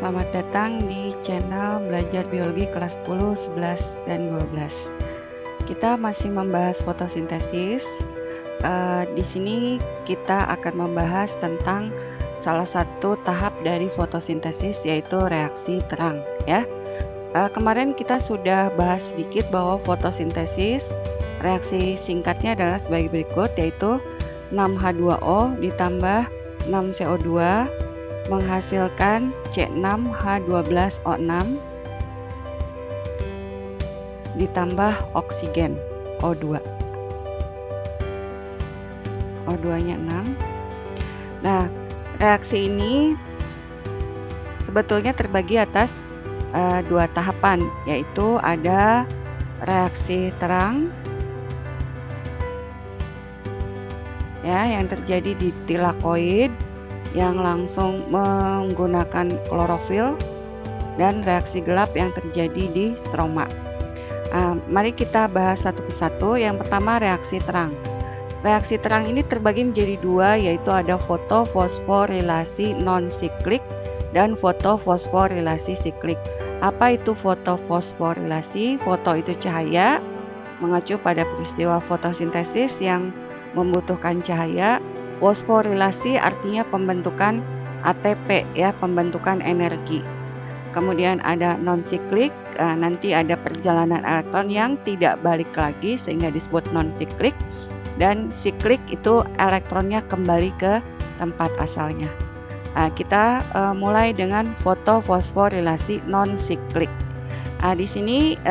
selamat datang di channel Belajar Biologi kelas 10, 11, dan 12. Kita masih membahas fotosintesis. Di sini kita akan membahas tentang salah satu tahap dari fotosintesis, yaitu reaksi terang. Ya, kemarin kita sudah bahas sedikit bahwa fotosintesis reaksi singkatnya adalah sebagai berikut, yaitu 6H2O ditambah 6CO2 menghasilkan C6H12O6 ditambah oksigen O2. O2-nya 6. Nah, reaksi ini sebetulnya terbagi atas dua tahapan, yaitu ada reaksi terang ya yang terjadi di tilakoid yang langsung menggunakan klorofil, dan reaksi gelap yang terjadi di stroma. Mari kita bahas satu persatu. Yang pertama, reaksi terang. Reaksi terang ini terbagi menjadi dua, yaitu ada fotofosforilasi non-siklik dan fotofosforilasi siklik. Apa itu fotofosforilasi? Foto itu cahaya, mengacu pada peristiwa fotosintesis yang membutuhkan cahaya. Fosforilasi artinya pembentukan ATP, ya, pembentukan energi. Kemudian ada non-siklik, nanti ada perjalanan elektron yang tidak balik lagi sehingga disebut non-siklik, dan siklik itu elektronnya kembali ke tempat asalnya. Kita mulai dengan fotofosforilasi non-siklik. Di sini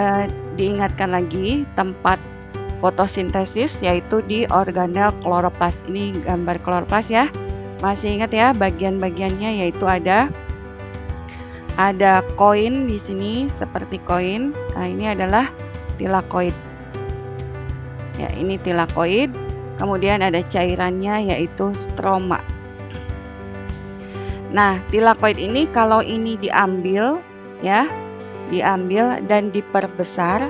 diingatkan lagi tempat fotosintesis, yaitu di organel kloroplas. Ini gambar kloroplas ya. Masih ingat ya bagian-bagiannya, yaitu ada koin di sini seperti koin. Ini adalah tilakoid. Ya, ini tilakoid. Kemudian ada cairannya, yaitu stroma. Nah, tilakoid ini kalau ini diambil dan diperbesar,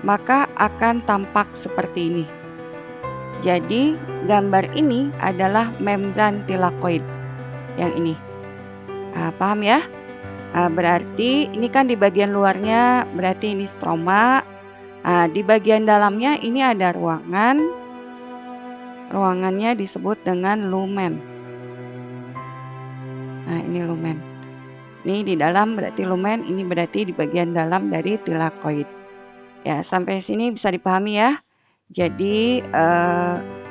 maka akan tampak seperti ini. Jadi gambar ini adalah membran tilakoid yang ini. Paham ya? Berarti ini kan di bagian luarnya berarti ini stroma. Di bagian dalamnya ini ada ruangan. Ruangannya disebut dengan lumen. Nah, ini lumen. Ini di dalam berarti lumen, ini berarti di bagian dalam dari tilakoid. Ya, sampai sini bisa dipahami ya. Jadi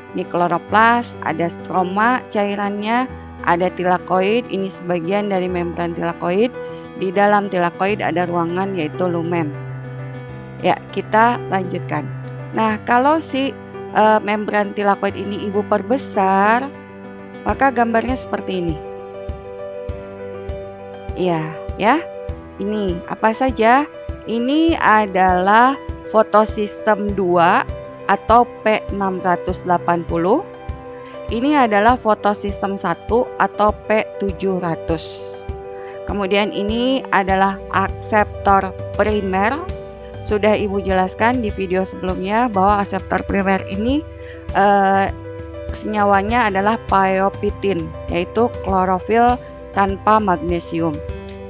ini kloroplas, ada stroma cairannya, ada tilakoid, ini sebagian dari membran tilakoid. Di dalam tilakoid ada ruangan, yaitu lumen. Ya, kita lanjutkan. Nah, kalau si membran tilakoid ini ibu perbesar, maka gambarnya seperti ini. Iya, ya. Ini apa saja? Ini adalah fotosistem 2 atau P680. Ini adalah fotosistem 1 atau P700. Kemudian ini adalah akseptor primer. Sudah Ibu jelaskan di video sebelumnya bahwa akseptor primer ini senyawanya adalah pyopitin, yaitu klorofil tanpa magnesium.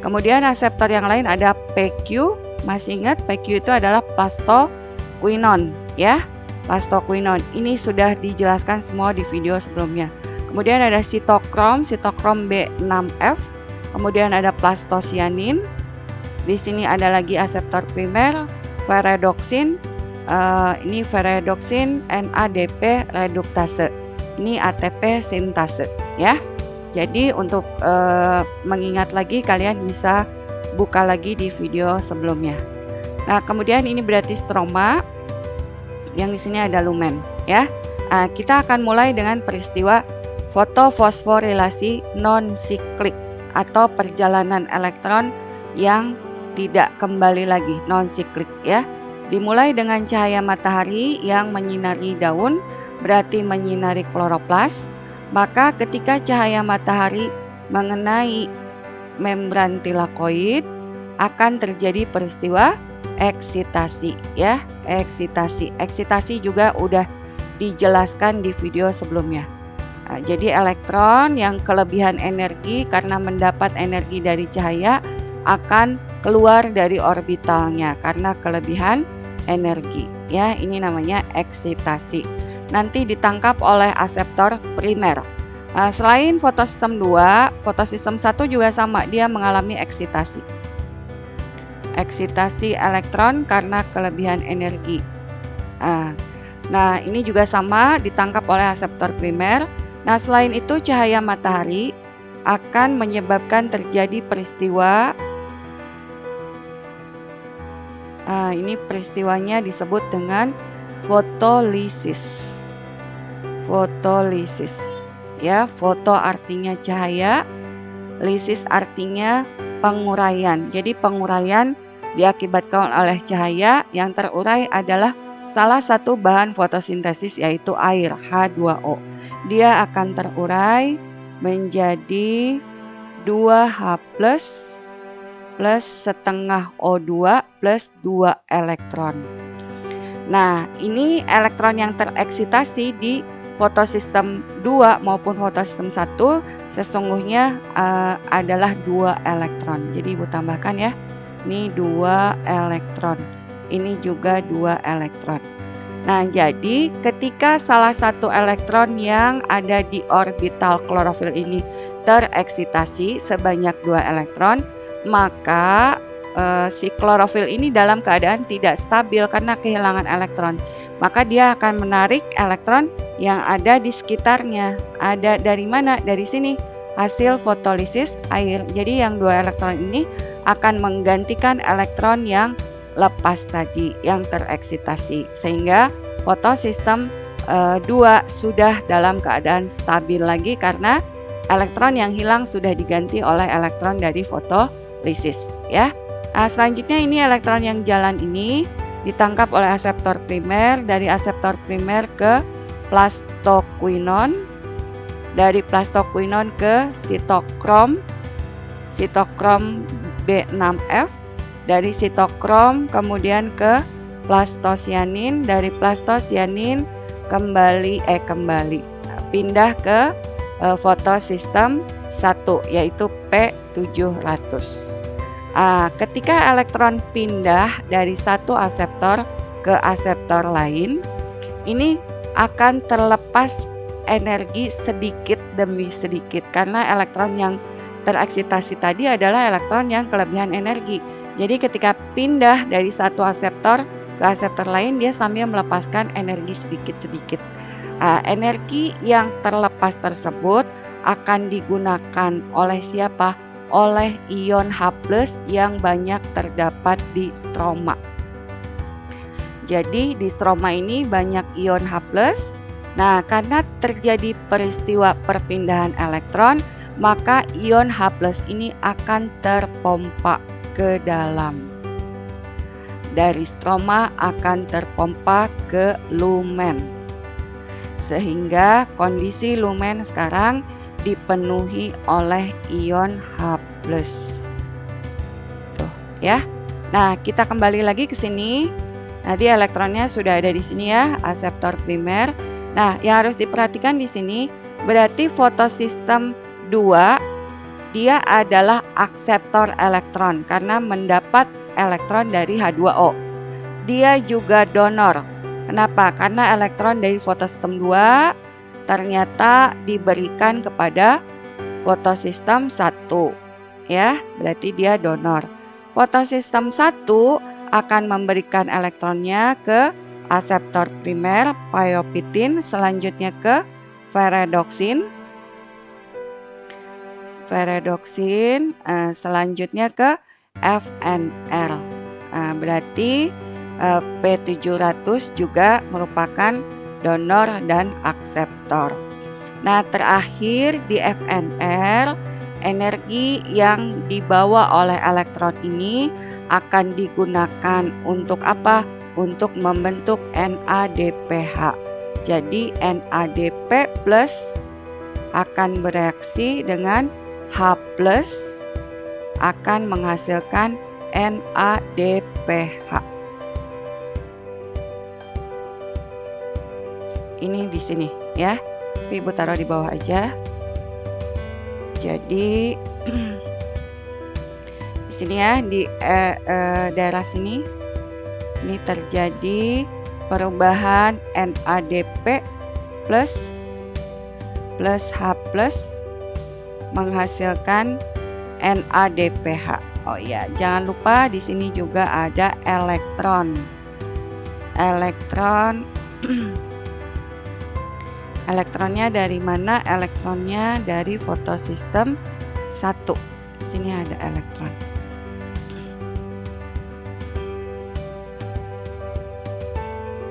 Kemudian akseptor yang lain ada PQ. Masih ingat PQ itu adalah plastoquinon, ya, plastoquinon. Ini sudah dijelaskan semua di video sebelumnya. Kemudian ada sitokrom B6F. Kemudian ada plastosianin. Di sini ada lagi akseptor primer, ferredoxin. Ini ferredoxin NADP reduktase. Ini ATP sintase, ya. Jadi untuk mengingat lagi, kalian bisa buka lagi di video sebelumnya. Nah, kemudian ini berarti stroma, yang di sini ada lumen, ya. Kita akan mulai dengan peristiwa fotofosforilasi non-siklik atau perjalanan elektron yang tidak kembali lagi, non-siklik, ya. Dimulai dengan cahaya matahari yang menyinari daun, berarti menyinari kloroplas. Maka ketika cahaya matahari mengenai membran tilakoid, akan terjadi peristiwa eksitasi, ya. Eksitasi juga udah dijelaskan di video sebelumnya. Jadi elektron yang kelebihan energi karena mendapat energi dari cahaya akan keluar dari orbitalnya karena kelebihan energi. Ya, ini namanya eksitasi. Nanti ditangkap oleh aseptor primer. Selain fotosistem 2, fotosistem 1 juga sama, dia mengalami eksitasi. Eksitasi elektron karena kelebihan energi. Nah, ini juga sama ditangkap oleh aseptor primer. Nah, selain itu cahaya matahari akan menyebabkan terjadi peristiwa. Ini peristiwanya disebut dengan fotolisis. Fotolisis. Ya, foto artinya cahaya, lisis artinya penguraian. Jadi penguraian diakibatkan oleh cahaya, yang terurai adalah salah satu bahan fotosintesis yaitu air, H2O. Dia akan terurai menjadi 2H+ plus setengah O2 plus 2 elektron. Nah, ini elektron yang tereksitasi di fotosistem 2 maupun fotosistem 1 sesungguhnya adalah 2 elektron. Jadi Ibu tambahkan ya, ini 2 elektron. Ini juga 2 elektron. Nah, jadi ketika salah satu elektron yang ada di orbital klorofil ini tereksitasi sebanyak 2 elektron, maka si klorofil ini dalam keadaan tidak stabil karena kehilangan elektron. Maka dia akan menarik elektron yang ada di sekitarnya. Ada dari mana? Dari sini, hasil fotolisis air. Jadi yang 2 elektron ini akan menggantikan elektron yang lepas tadi, yang tereksitasi. Sehingga fotosistem 2 sudah dalam keadaan stabil lagi karena elektron yang hilang sudah diganti oleh elektron dari fotolisis, ya. Selanjutnya ini elektron yang jalan ini ditangkap oleh aseptor primer, dari aseptor primer ke plastoquinon, dari plastoquinon ke sitokrom, sitokrom B6F, dari sitokrom kemudian ke plastosianin, dari plastosianin pindah ke fotosistem 1 yaitu P700. Ketika elektron pindah dari satu aseptor ke aseptor lain, ini akan terlepas energi sedikit demi sedikit karena elektron yang tereksitasi tadi adalah elektron yang kelebihan energi. Jadi ketika pindah dari satu aseptor ke aseptor lain, dia sambil melepaskan energi sedikit-sedikit. Energi yang terlepas tersebut akan digunakan oleh siapa? Oleh ion H+ yang banyak terdapat di stroma. Jadi di stroma ini banyak ion H+. Nah, karena terjadi peristiwa perpindahan elektron, maka ion H+ ini akan terpompa ke dalam. Dari stroma akan terpompa ke lumen. Sehingga kondisi lumen sekarang dipenuhi oleh ion H+. Tuh, ya. Nah, kita kembali lagi ke sini. Nanti elektronnya sudah ada di sini ya, aseptor primer. Nah, yang harus diperhatikan di sini berarti fotosistem 2 dia adalah akseptor elektron karena mendapat elektron dari H2O. Dia juga donor. Kenapa? Karena elektron dari fotosistem 2 ternyata diberikan kepada fotosistem 1, ya, berarti dia donor. Fotosistem 1 akan memberikan elektronnya ke aseptor primer phyopitin, selanjutnya ke ferredoksin, selanjutnya ke FNR. Berarti P700 juga merupakan donor dan akseptor. Nah, terakhir di FNR, energi yang dibawa oleh elektron ini akan digunakan untuk apa? Untuk membentuk NADPH. Jadi NADP+ akan bereaksi dengan H+ akan menghasilkan NADPH. Ini di sini ya. tapi Ibu taruh di bawah aja. Jadi di sini ya, di daerah sini ini terjadi perubahan NADP plus H plus menghasilkan NADPH. Oh iya, jangan lupa di sini juga ada elektron. Elektronnya dari mana? Elektronnya dari fotosistem 1. Di sini ada elektron.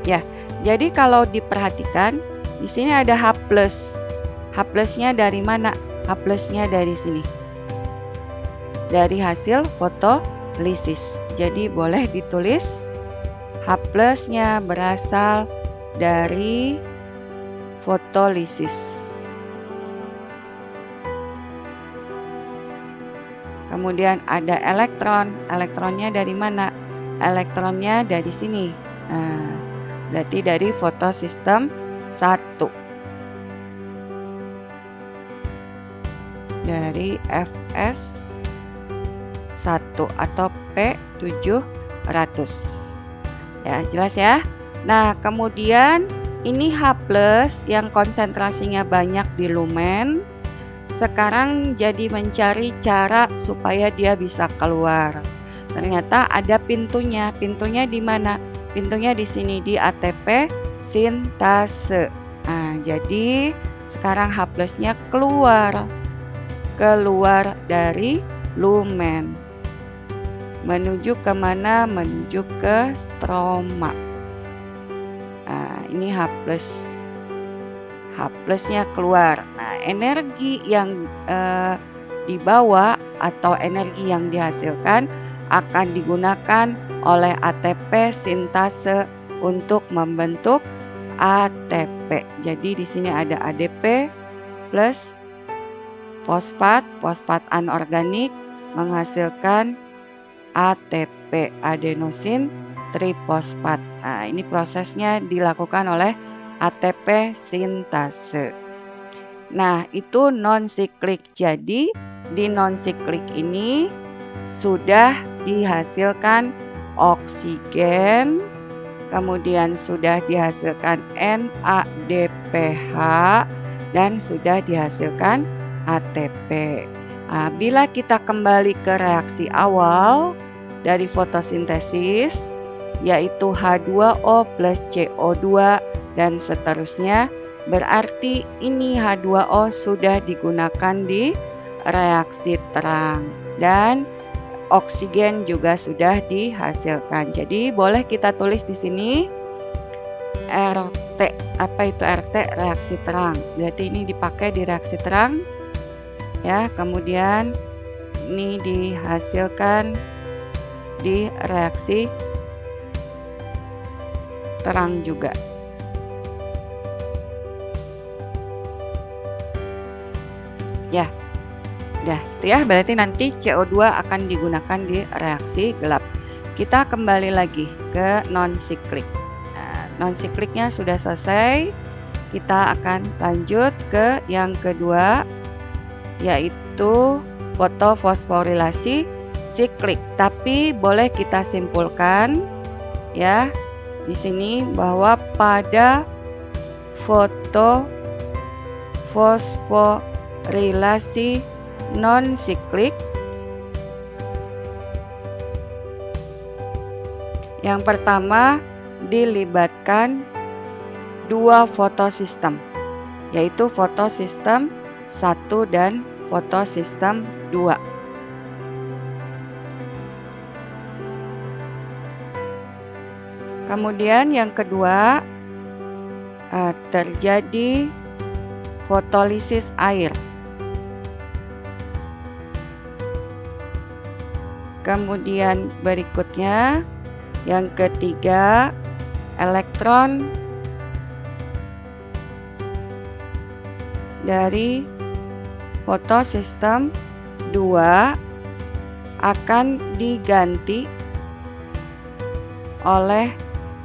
Ya, jadi kalau diperhatikan di sini ada H+. H plusnya dari mana? H plusnya dari sini. Dari hasil fotolisis. Jadi boleh ditulis H plusnya berasal dari fotolisis. Kemudian ada elektron. Elektronnya dari mana? Elektronnya dari sini. Nah, berarti dari fotosistem 1. Dari Fs1 atau P700. Ya, jelas ya. Nah, kemudian ini H+ yang konsentrasinya banyak di lumen. Sekarang jadi mencari cara supaya dia bisa keluar. Ternyata ada pintunya. Pintunya di mana? Pintunya di sini, di ATP sintase. Nah, jadi sekarang H+-nya keluar dari lumen. Menuju kemana? Menuju ke stroma. Nah, ini H+. H+-nya keluar. Nah, energi yang dibawa atau energi yang dihasilkan akan digunakan oleh ATP sintase untuk membentuk ATP. Jadi di sini ada ADP plus fosfat anorganik menghasilkan ATP, adenosin trifosfat. Nah, ini prosesnya dilakukan oleh ATP sintase. Nah, itu non-siklik. Jadi di non-siklik ini sudah dihasilkan oksigen, kemudian sudah dihasilkan NADPH, dan sudah dihasilkan ATP. Nah, bila kita kembali ke reaksi awal dari fotosintesis, yaitu H2O plus CO2 dan seterusnya, berarti ini H2O sudah digunakan di reaksi terang dan oksigen juga sudah dihasilkan. Jadi boleh kita tulis di sini RT. Apa itu RT? Reaksi terang. Berarti ini dipakai di reaksi terang. Ya, kemudian ini dihasilkan di reaksi terang juga. Ya, udah itu ya. Berarti nanti CO2 akan digunakan di reaksi gelap. Kita kembali lagi ke non-siklik. Nah, non-sikliknya sudah selesai. Kita akan lanjut ke yang kedua, yaitu fotofosforilasi siklik. Tapi boleh kita simpulkan ya di sini bahwa pada fotofosforilasi non-siklik yang pertama dilibatkan dua fotosistem, yaitu fotosistem 1 dan fotosistem 2. Kemudian yang kedua terjadi fotolisis air. Kemudian berikutnya yang ketiga, elektron dari fotosistem 2 akan diganti oleh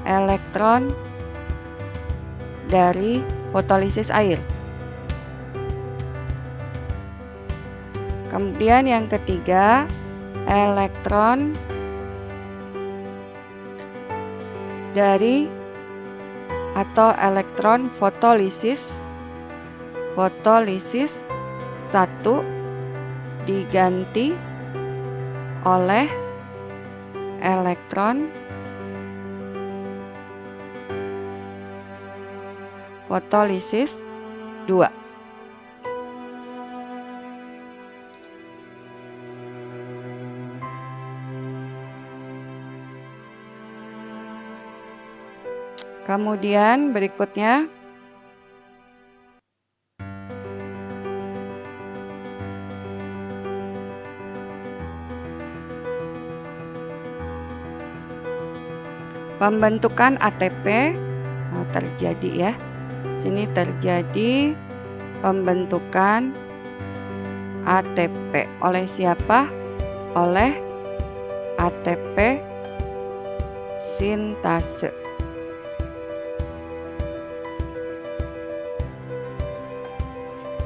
elektron dari fotolisis air. Kemudian yang ketiga, elektron dari atau elektron fotolisis 1 diganti oleh elektron fotolisis 2. Kemudian berikutnya pembentukan ATP terjadi ya. Sini terjadi pembentukan ATP oleh siapa? Oleh ATP sintase.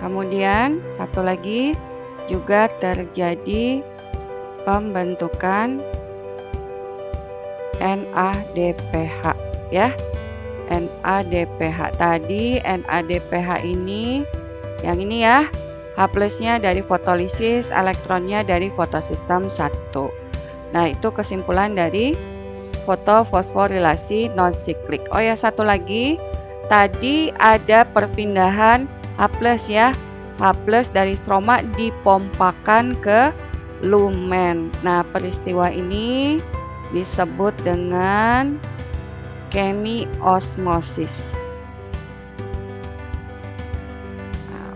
Kemudian satu lagi juga terjadi pembentukan NADPH ya. NADPH tadi, NADPH ini yang ini ya, H+-nya dari fotolisis, elektronnya dari fotosistem 1. Nah, itu kesimpulan dari fotofosforilasi non-siklik. Oh ya, satu lagi, tadi ada perpindahan H+ ya. H+ dari stroma dipompakan ke lumen. Nah, peristiwa ini disebut dengan chemiosmosis.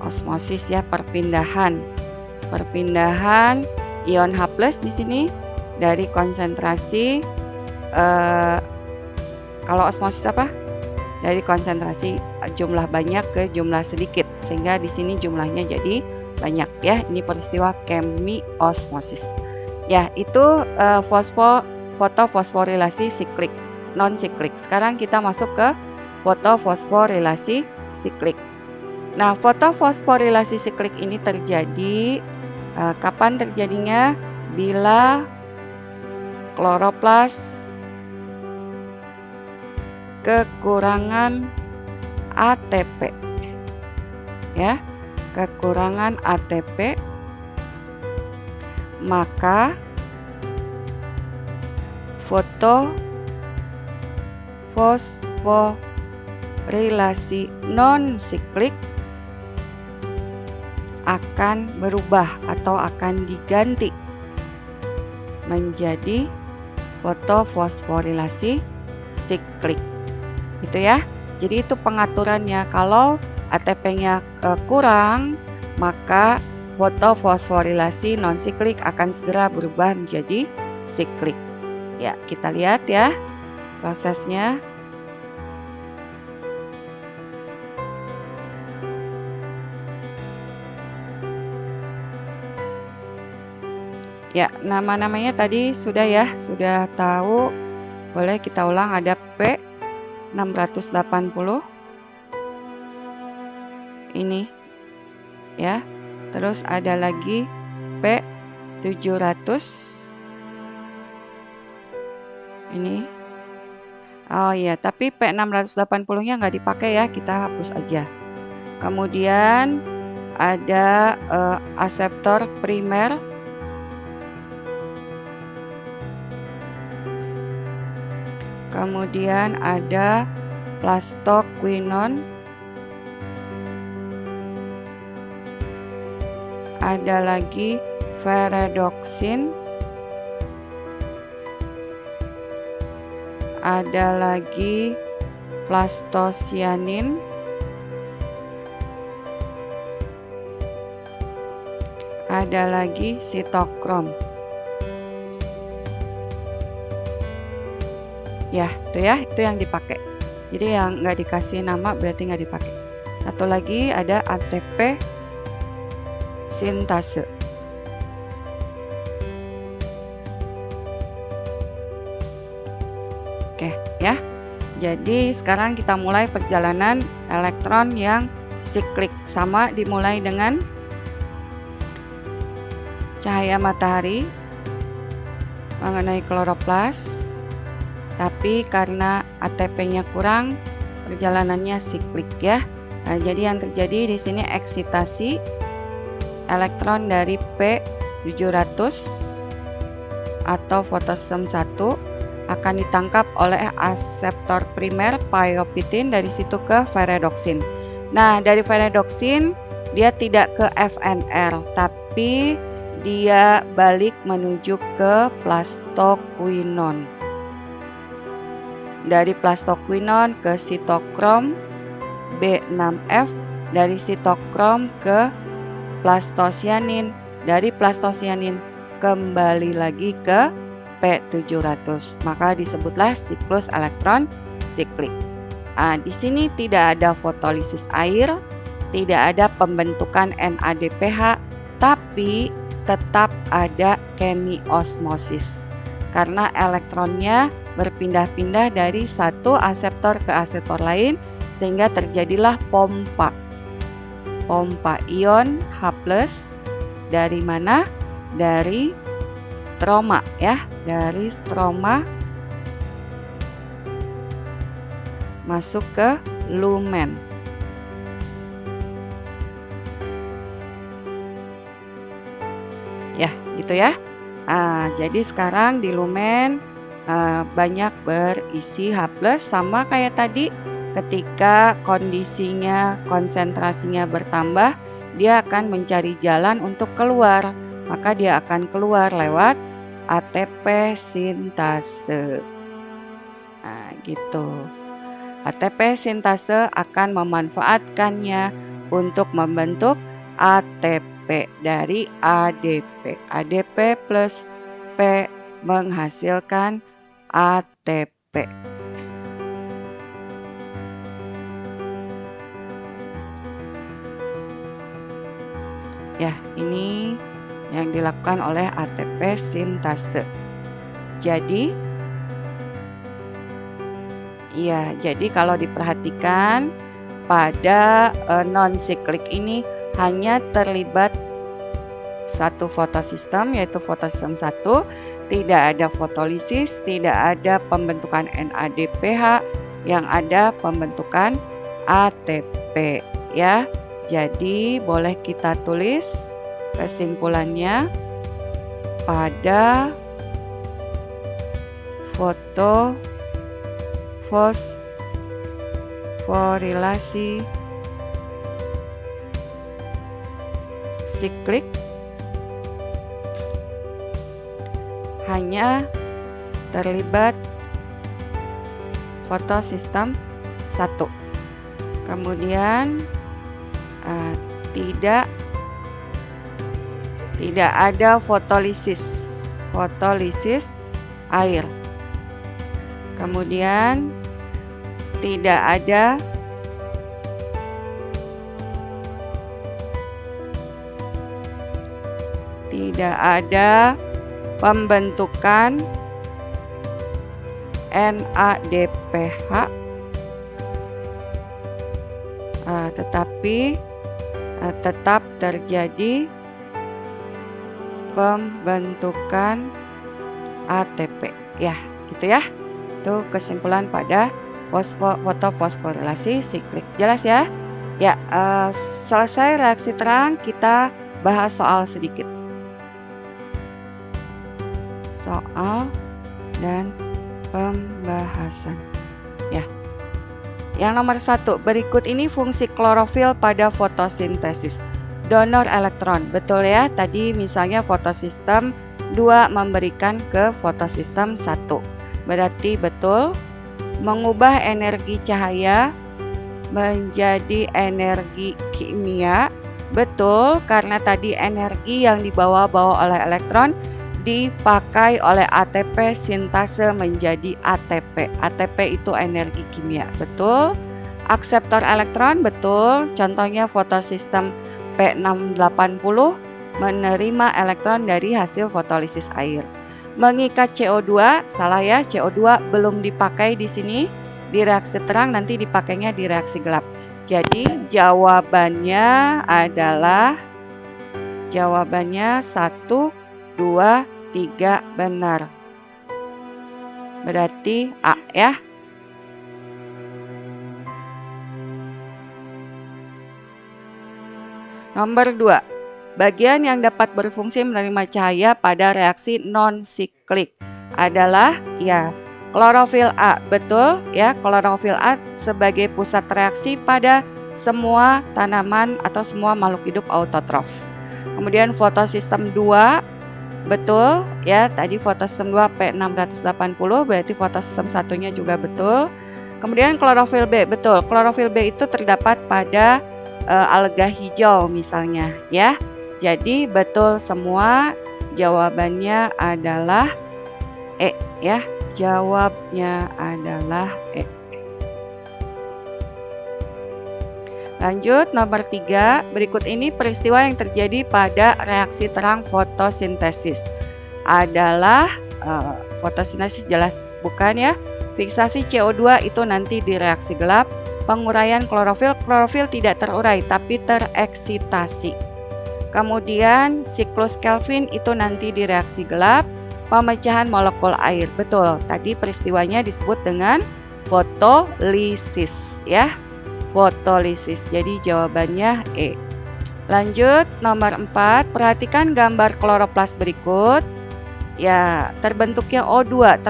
Osmosis ya, perpindahan ion H+ di sini dari konsentrasi kalau osmosis apa? Dari konsentrasi jumlah banyak ke jumlah sedikit, sehingga di sini jumlahnya jadi banyak ya. Ini peristiwa chemiosmosis. Ya, itu fotofosforilasi siklik, non siklik. Sekarang kita masuk ke fotofosforilasi siklik. Nah, fotofosforilasi siklik ini terjadi kapan terjadinya? Bila kloroplas kekurangan ATP. Ya, kekurangan ATP, maka fotofosforilasi non-siklik akan berubah atau akan diganti menjadi fotofosforilasi siklik. Itu ya. Jadi itu pengaturannya. Kalau ATP-nya kurang, maka fotofosforilasi non-siklik akan segera berubah menjadi siklik. Ya, kita lihat ya prosesnya. Ya, nama-namanya tadi sudah ya, sudah tahu. Boleh kita ulang, ada P680 ini ya. Terus ada lagi P700 ini. Oh iya, tapi P680-nya nggak dipakai ya, kita hapus aja. Kemudian ada aseptor primer. Kemudian ada plastoquinon. Ada lagi ferredoxin. Ada lagi plastocyanin. Ada lagi sitokrom. Ya, itu yang dipakai. Jadi yang nggak dikasih nama berarti nggak dipakai. Satu lagi ada ATP sintase. Oke, ya. Jadi sekarang kita mulai perjalanan elektron yang siklik. Sama dimulai dengan cahaya matahari mengenai kloroplas, tapi karena ATP-nya kurang, perjalanannya siklik ya. Nah, jadi yang terjadi di sini eksitasi elektron dari P700 atau fotosistem 1 akan ditangkap oleh aseptor primer phyopitin, dari situ ke ferredoksin. Nah, dari ferredoksin dia tidak ke FNR, tapi dia balik menuju ke plastoquinon. Dari plastoquinon ke sitokrom B6F, dari sitokrom ke plastosianin, dari plastosianin kembali lagi ke P700. Maka disebutlah siklus elektron siklik. Nah, di sini tidak ada fotolisis air, tidak ada pembentukan NADPH, tapi tetap ada chemiosmosis karena elektronnya berpindah-pindah dari satu aseptor ke aseptor lain, sehingga terjadilah pompa ion H+. Dari mana? Dari stroma ya, dari stroma masuk ke lumen. Ya, gitu ya. Jadi sekarang di lumen banyak berisi H+, sama kayak tadi. Ketika kondisinya, konsentrasinya bertambah, dia akan mencari jalan untuk keluar. Maka dia akan keluar lewat ATP sintase. Nah, gitu. ATP sintase akan memanfaatkannya untuk membentuk ATP dari ADP. ADP plus P menghasilkan ATP. Ya, ini yang dilakukan oleh ATP sintase. Jadi kalau diperhatikan pada non-siklik ini hanya terlibat satu fotosistem, yaitu fotosistem 1, tidak ada fotolisis, tidak ada pembentukan NADPH, yang ada pembentukan ATP ya. Jadi boleh kita tulis kesimpulannya pada fosforilasi siklik hanya terlibat fotosistem 1. Kemudian tidak ada fotolisis air. Kemudian tidak ada pembentukan NADPH, tetapi tetap terjadi pembentukan ATP ya, gitu ya. Itu kesimpulan pada fotofosforilasi siklik. Jelas ya? Ya, selesai reaksi terang, kita bahas soal sedikit. Soal dan pembahasan. Ya. Yang nomor 1, berikut ini fungsi klorofil pada fotosintesis. Donor elektron, betul ya? Tadi misalnya fotosistem 2 memberikan ke fotosistem 1. Berarti betul. Mengubah energi cahaya menjadi energi kimia. Betul, karena tadi energi yang dibawa-bawa oleh elektron dipakai oleh ATP sintase menjadi ATP. ATP itu energi kimia, betul. Akseptor elektron, betul. Contohnya fotosistem P680 menerima elektron dari hasil fotolisis air. Mengikat CO2, salah ya, CO2 belum dipakai di sini di reaksi terang, nanti dipakainya di reaksi gelap. Jadi jawabannya adalah Jawabannya 1, 2, 3 benar. Berarti A ya. Nomor 2. Bagian yang dapat berfungsi menerima cahaya pada reaksi non-siklik adalah ya klorofil A. Betul ya, klorofil A sebagai pusat reaksi pada semua tanaman atau semua makhluk hidup autotrof. Kemudian fotosistem 2, betul ya, tadi fotosistem 2 P680 berarti fotosistem satunya juga betul. Kemudian klorofil B, betul, klorofil B itu terdapat pada alga hijau misalnya ya. Jadi betul semua, jawabannya adalah E ya. Jawabnya adalah E. Lanjut nomor 3, berikut ini peristiwa yang terjadi pada reaksi terang fotosintesis. Adalah fotosintesis jelas bukan ya. Fiksasi CO2 itu nanti di reaksi gelap. Penguraian klorofil, klorofil tidak terurai tapi tereksitasi. Kemudian siklus Kelvin itu nanti di reaksi gelap. Pemecahan molekul air, betul. Tadi peristiwanya disebut dengan fotolisis ya. Fotolisis. Jadi jawabannya E. Lanjut nomor 4, perhatikan gambar kloroplas berikut. Ya, terbentuknya O2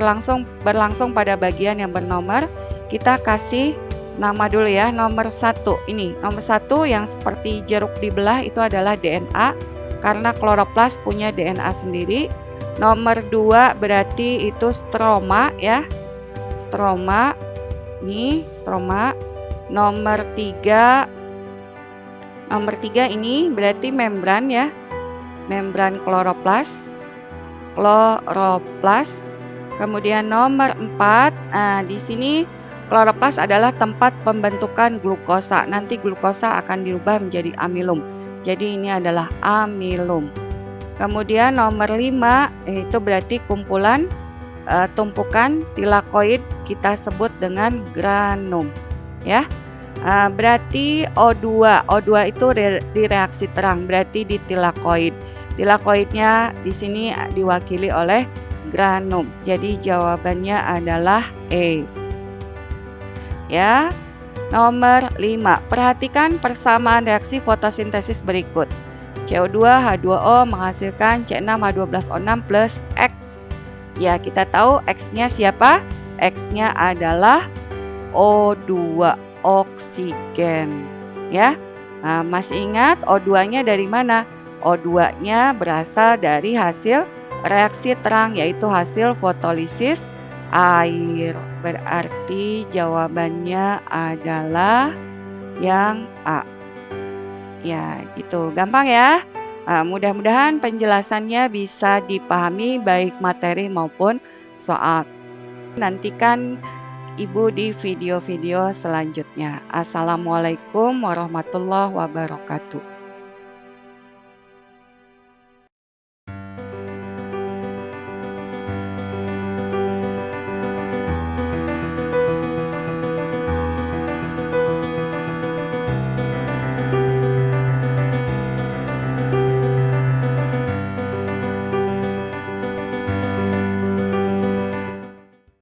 berlangsung pada bagian yang bernomor. Kita kasih nama dulu ya. Nomor 1 ini, nomor 1 yang seperti jeruk dibelah itu adalah DNA karena kloroplas punya DNA sendiri. Nomor 2 berarti itu stroma ya. Stroma. Nih, stroma. Nomor 3 ini berarti membran ya. Membran kloroplas. Kemudian nomor 4, di sini kloroplas adalah tempat pembentukan glukosa. Nanti glukosa akan dirubah menjadi amilum. Jadi ini adalah amilum. Kemudian nomor 5 itu berarti kumpulan tumpukan tilakoid kita sebut dengan granum ya. Berarti O2 itu di reaksi terang berarti di tilakoid. Tilakoidnya di sini diwakili oleh granum. Jadi jawabannya adalah E. Ya. Nomor 5, perhatikan persamaan reaksi fotosintesis berikut. CO2 H2O menghasilkan C6H12O6 plus X. Ya, kita tahu X-nya siapa? X-nya adalah O2, oksigen. Ya, masih ingat O2-nya dari mana? O2-nya berasal dari hasil reaksi terang, yaitu hasil fotolisis air. Berarti jawabannya adalah yang A. Ya, gitu. Gampang ya. Mudah-mudahan penjelasannya bisa dipahami baik materi maupun soal. Nantikan Ibu di video-video selanjutnya. Assalamualaikum warahmatullahi wabarakatuh.